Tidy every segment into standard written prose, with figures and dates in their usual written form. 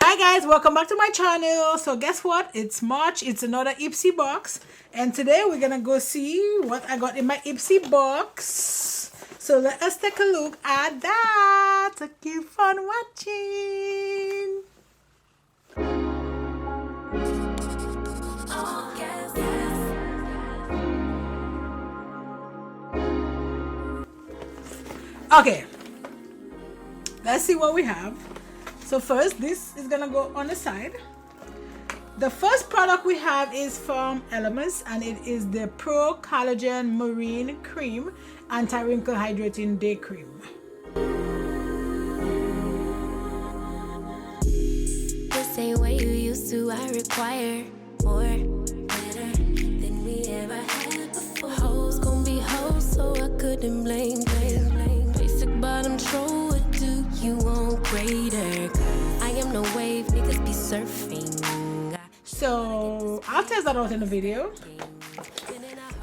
Hi guys, welcome back to my channel. So guess what? It's March. It's another Ipsy box, and today we're gonna go see what I got in my Ipsy box. So let us take a look at that. So keep on watching. Okay, let's see what we have. So first, this is gonna go on the side. The first product we have is from Elemis, and it is the Pro-Collagen Marine Cream Anti-Wrinkle Hydrating Day Cream. This ain't what you used to, I require more, better than we ever had before. Hoes gon' be hoes, so I couldn't blame. Basic bottom troll, what do you want greater? I am no wave, niggas be surfing. So I'll test that out in the video.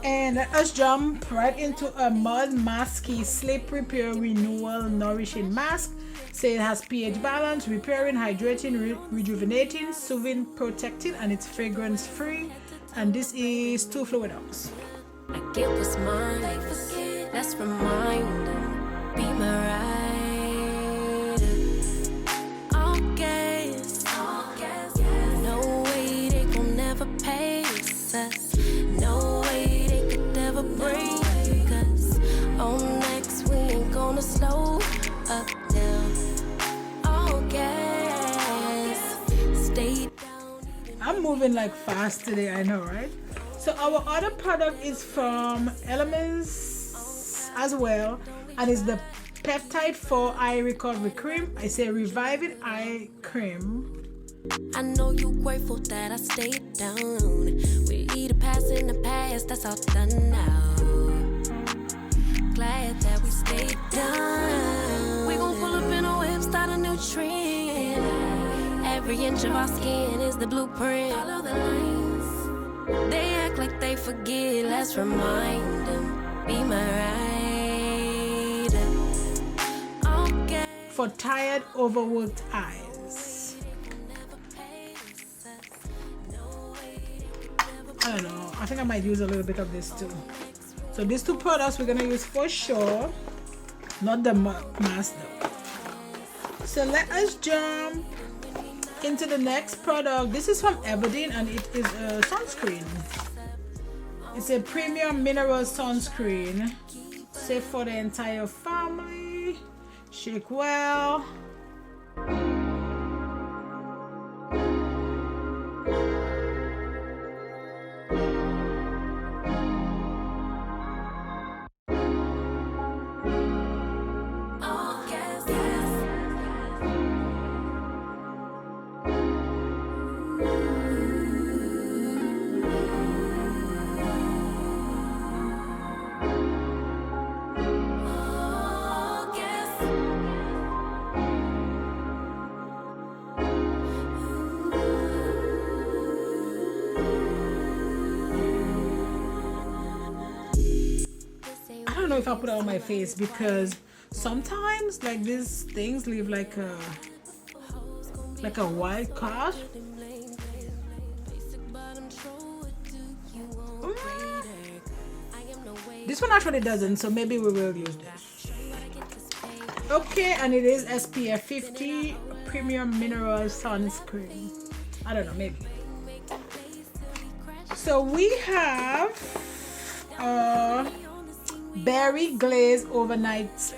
And let us jump right into a mud masky slip repair renewal nourishing mask. So it has pH balance, repairing, hydrating, rejuvenating, soothing, protecting, and it's fragrance free. And this is 2 fluid ounce. I get what's mine, let's remind them, be my ride. All gas, no way they gon' never pace us. No way they could ever break us. On next, we ain't gonna slow up now. All gas, stay down. I'm moving like fast today, I know, right? So our other product is from Elemis as well, and it's the Peptide 4 Eye Recovery Cream. I say Reviving Eye Cream. I know you grateful that I stayed down. We either past in the past, that's all done now. Glad that we stayed down. We gon' pull up in a whip, start a new trend. Every inch of our skin is the blueprint. Follow the lines. They act like they forget, let's remind them, be my ride. Okay. For tired, overworked eyes. I don't know, I think I might use a little bit of this too. So these 2 products we're gonna use for sure, not the mask though. So let us jump into the next product. This is from Everdeen, and it is a sunscreen. It's a premium mineral sunscreen, safe for the entire family. Shake well. I don't know if I put it on my face, because sometimes like these things leave like a white card. This one actually doesn't, so maybe we will use this. Okay, and it is SPF 50 premium mineral sunscreen. I don't know, maybe. So we have berry glaze overnight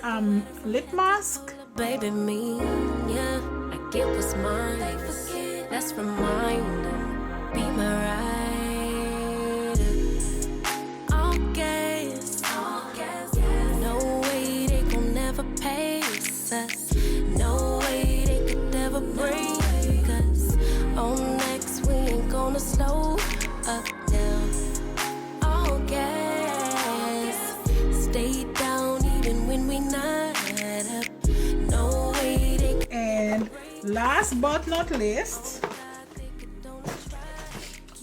lip mask. Baby, me, yeah, I get what's mine. Let's remind them, be my ride. All gas, no way they gon' never pace us. No way they could ever break us. On next, we ain't gonna slow up now. All gas, stay down even when we not up. No way they could. And last but not least,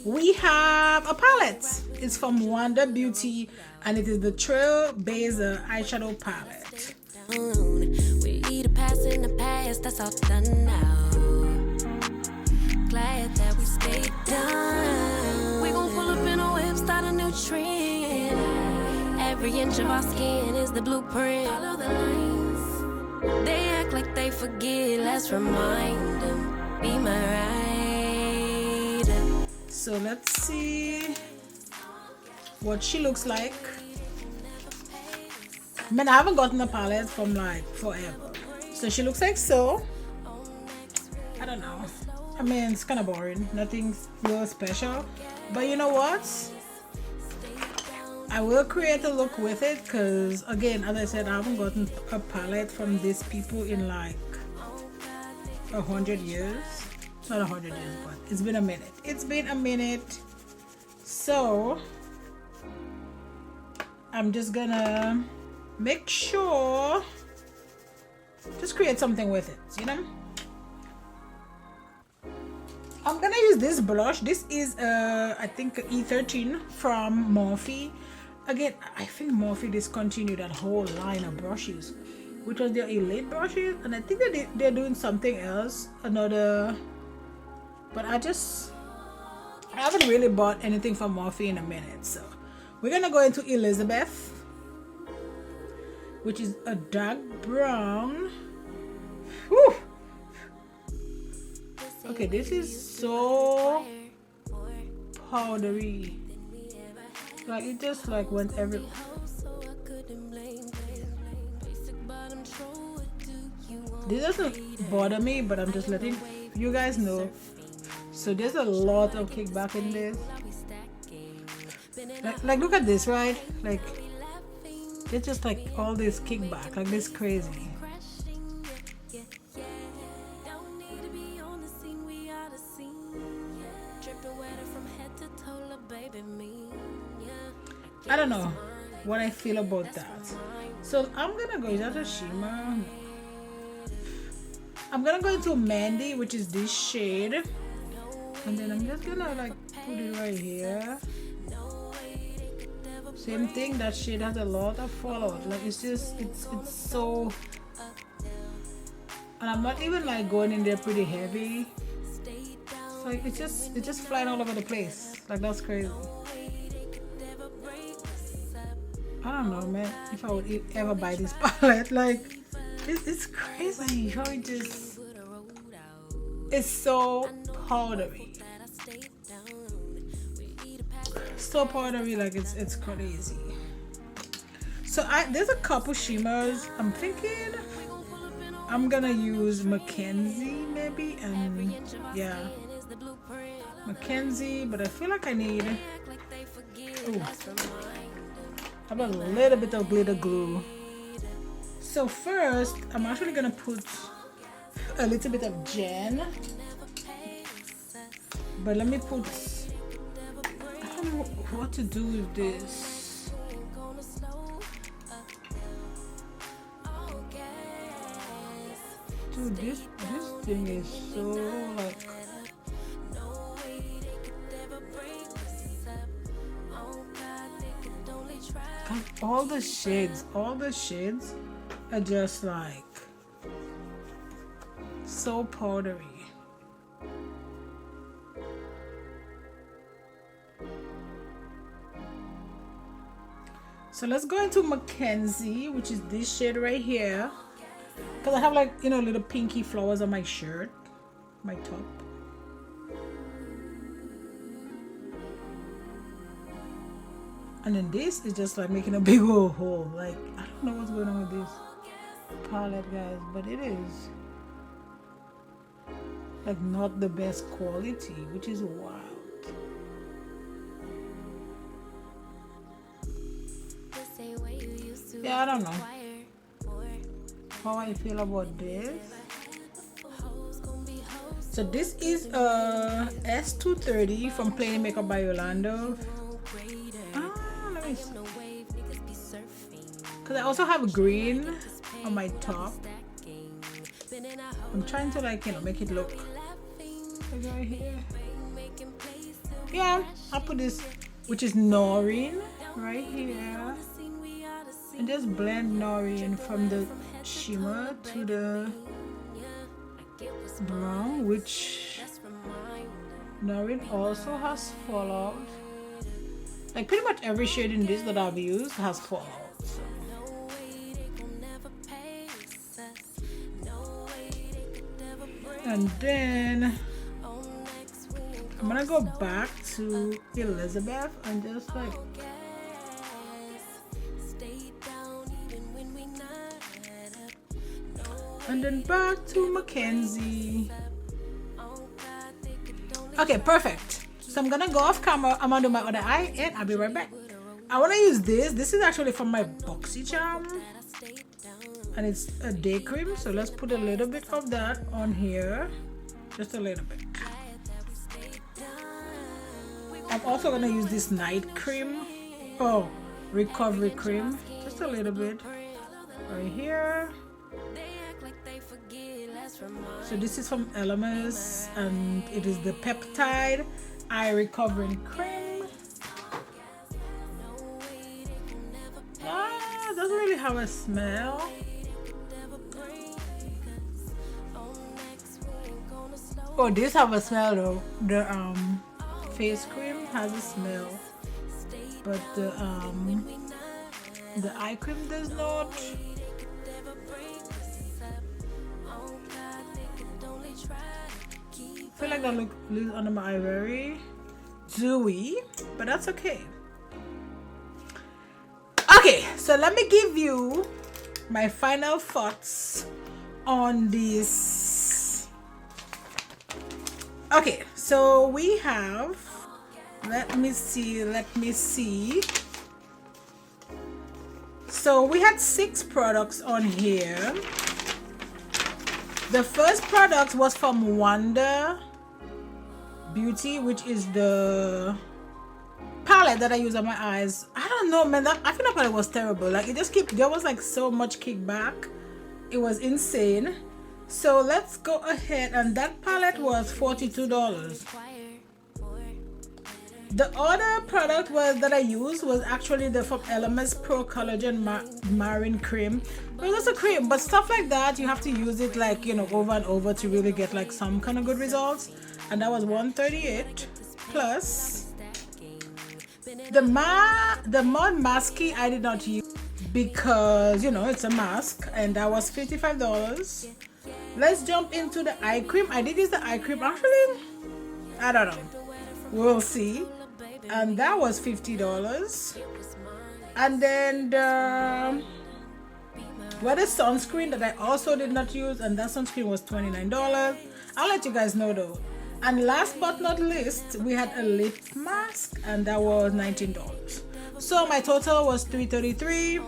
we have a palette. It's from Wonder Beauty, and it is the Trailblazer eyeshadow palette. We either pass in the past, that's all done now. glad that we stayed down. We gon' pull up in a whip, start a new trend. Every inch of our skin is the blueprint. Follow the lines. They act like they forget. Let's remind them. Be my ride. So let's see what she looks like. I mean, I haven't gotten a palette from like forever. So she looks like so. I don't know. I mean, it's kind of boring. Nothing real special. But you know what? I will create a look with it because, again, as I said, I haven't gotten a palette from these people in like 100 years. Not 100 years, but it's been a minute. It's been a minute. So I'm just gonna make sure, just create something with it, you know. I'm gonna use this blush. This is I think E13 from Morphe. Again, I think Morphe discontinued that whole line of brushes, which was their Elite brushes, and I think they're doing something else, another. But I haven't really bought anything from Morphe in a minute. So we're gonna go into Elizabeth, which is a dark brown. Whew. Okay, this is so powdery. Like it just like went everywhere. This doesn't bother me, but I'm just letting you guys know. So there's a lot of kickback in this. Like look at this, right? Like it's just like all this kickback, like this crazy. I don't know what I feel about that. So I'm gonna go, is that a shimmer? I'm gonna go into Mandy, which is this shade, and then I'm just gonna like put it right here. Same thing, that shade has a lot of fallout. Like it's just it's so, and I'm not even like going in there pretty heavy. It's like it's just flying all over the place. Like that's crazy. I don't know, man, if I would ever buy this palette. Like it's crazy how it just, it's so powdery, so powdery, like it's crazy. So there's a couple shimmers. I'm thinking I'm gonna use Mackenzie maybe, and yeah, Mackenzie, but I feel like I need, ooh, I have a little bit of glitter glue. So first, I'm actually gonna put a little bit of Jen. But let me put, I don't know what to do with this. Dude, this thing is so like, all the shades are just like so powdery. So let's go into Mackenzie, which is this shade right here, because I have like, you know, little pinky flowers on my shirt, my top. And then this is just like making a big old hole. Like, I don't know what's going on with this palette, guys, but it is like not the best quality, which is wild. Yeah, I don't know how I feel about this. So this is a S230 from Plain Makeup by Yolondo. Because I also have green on my top. I'm trying to like, you know, make it look like right here. Yeah, I'll put this, which is Noreen, right here. And just blend Noreen from the shimmer to the brown, which Noreen also has fallout. Like pretty much every shade in this that I've used has fallout. So. And then I'm gonna go back to Elizabeth and just like and then back to Mackenzie. Okay, perfect. So I'm gonna go off camera. I'm gonna do my other eye and I'll be right back. I wanna use this. This is actually from my Boxycharm and it's a day cream. So let's put a little bit of that on here. Just a little bit. I'm also gonna use this night cream. Oh, recovery cream. Just a little bit right here. So this is from Elemis and it is the peptide eye recovering cream. It doesn't really have a smell. Oh, this have a smell though. The face cream has a smell, but the eye cream does not. I feel like that looks under my eye very dewy, but that's okay. Okay, so let me give you my final thoughts on this. Okay, so we have, let me see. So we had 6 products on here. The first product was from Wonder Beauty, which is the palette that I use on my eyes. I don't know, man. I feel that palette was terrible. Like it just there was like so much kickback. It was insane. So let's go ahead, and that palette was $42. The other product that I used was actually the from Elemis Pro-Collagen Marine Cream. It was a cream, but stuff like that you have to use it like, you know, over and over to really get like some kind of good results. And that was $138 plus. The Mod Masky I did not use because, you know, it's a mask, and that was $55. Let's jump into the eye cream. I did use the eye cream actually. I don't know. We'll see. And that was $50. And then the sunscreen that I also did not use, and that sunscreen was $29. I'll let you guys know though. And last but not least, we had a lip mask, and that was $19. So my total was $333.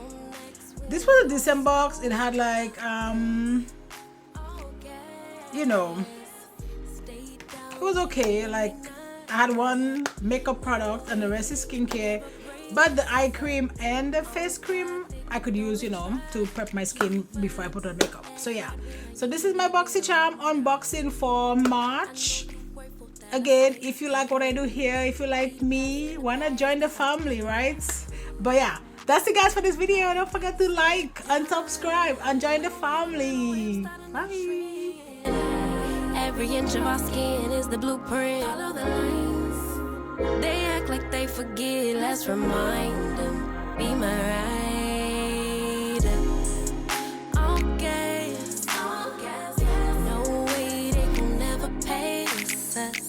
This was a decent box. It had like you know, it was okay. Like I had one makeup product and the rest is skincare, but the eye cream and the face cream I could use, you know, to prep my skin before I put on makeup. So yeah, so this is my Boxycharm unboxing for March. Again, if you like what I do here, if you like me, why not join the family, right? But yeah, that's it guys for this video. Don't forget to like and subscribe and join the family. Bye. Every inch of our skin is the blueprint. Follow the lines. They act like they forget. Let's remind them. Be my ride. All gas. No way they can never pace us.